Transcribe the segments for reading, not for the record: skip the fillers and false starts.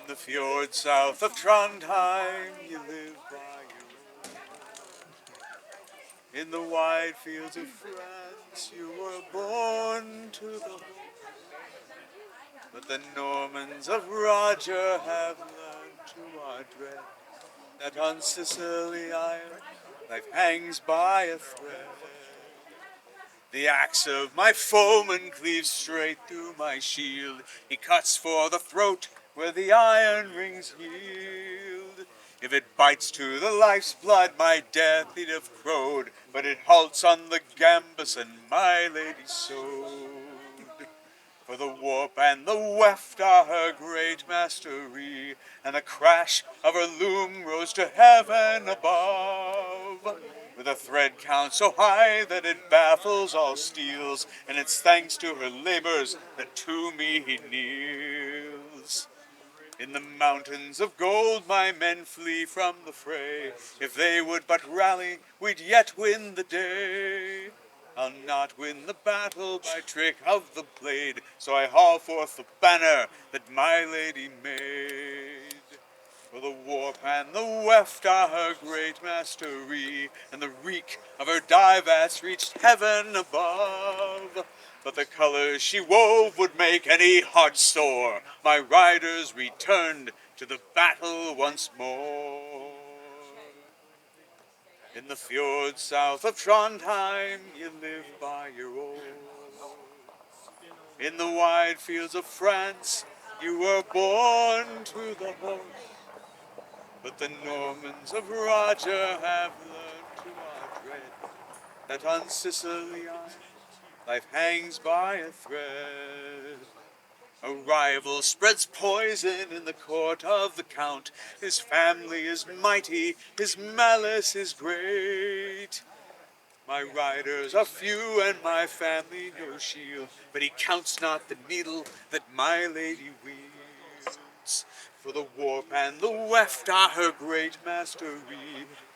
In the fjord south of Trondheim, you live by your own. In the wide fields of France, you were born to the whole. But the Normans of Roger have learned to our dread that on Sicily Isle life hangs by a thread. The axe of my foeman cleaves straight through my shield. He cuts for the throat where the iron rings yield. If it bites to the life's blood, my death he'd have crowed, but it halts on the gambus and my lady's sword. For the warp and the weft are her great mastery, and the crash of her loom rose to heaven above. With a thread count so high that it baffles all steels, and it's thanks to her labors that to me he kneels. In the mountains of gold my men flee from the fray. If they would but rally, we'd yet win the day. I'll not win the battle by trick of the blade, so I haul forth the banner that my lady made. For the warp and the weft are her great mastery, and the reek of her dye-vats reached heaven above. But the colors she wove would make any heart sore. My riders returned to the battle once more. In the fjords south of Trondheim, you live by your oar. In the wide fields of France, you were born to the horse. But the Normans of Roger have learned to our dread that on Sicily life hangs by a thread. A rival spreads poison in the court of the count. His family is mighty, his malice is great. My riders are few and my family no shield, but he counts not the needle that my lady wields. For the warp and the weft are her great mastery,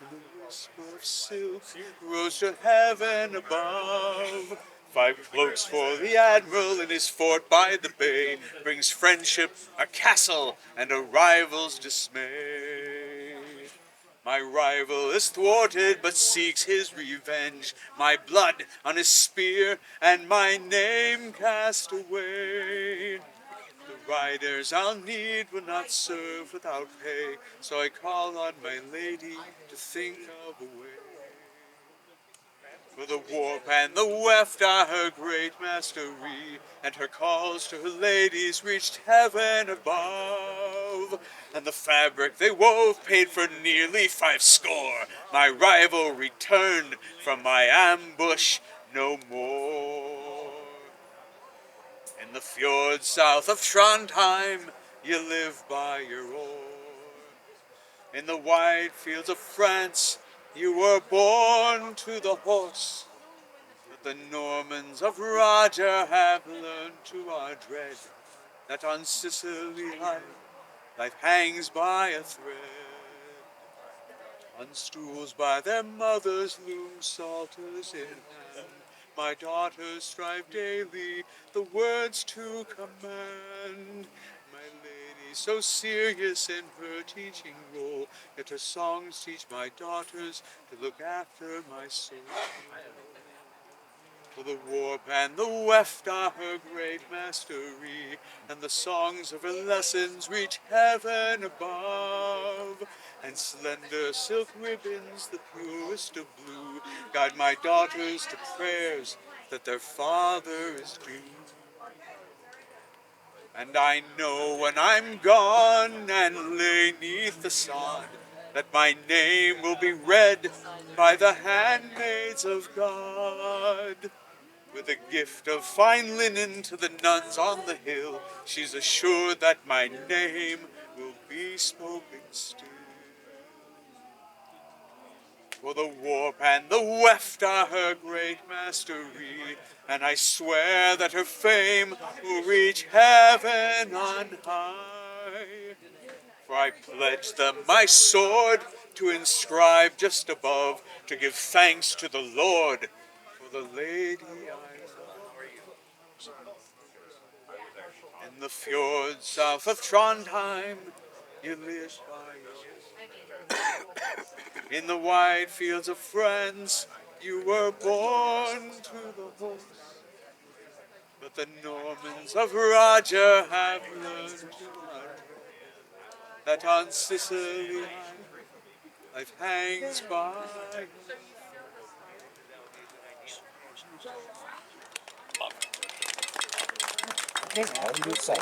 and the whisper of silk rose to heaven above. 5 cloaks for the admiral in his fort by the bay brings friendship, a castle, and a rival's dismay. My rival is thwarted, but seeks his revenge. My blood on his spear, and my name cast away. The riders I'll need will not serve without pay, so I call on my lady to think of a way. For the warp and the weft are her great mastery, and her calls to her ladies reached heaven above. And the fabric they wove paid for nearly 5 score. My rival returned from my ambush no more. In the fjords south of Trondheim, you live by your oar. In the wide fields of France, you were born to the horse. But the Normans of Roger have learned to our dread that on Sicily life hangs by a thread. On stools by their mothers loom psalters in hand. My daughters strive daily the words to command. My lady so serious in her teaching role, yet her songs teach my daughters to look after my soul. For the warp and the weft are her great mastery, and the songs of her lessons reach heaven above. And slender silk ribbons, the purest of blue, guide my daughters to prayers that their father is due. And I know when I'm gone and lay 'neath the sod, that my name will be read by the handmaids of God. With a gift of fine linen to the nuns on the hill, she's assured that my name will be spoken still. For the warp and the weft are her great mastery, and I swear that her fame will reach heaven on high. For I pledge them my sword to inscribe just above, to give thanks to the Lord for the lady I love. In In the fjords south of Trondheim, you lived by. In the wide fields of France, you were born to the horse. But the Normans of Roger have learned to ride, that on Sicily life hangs by. Okay, how do you say?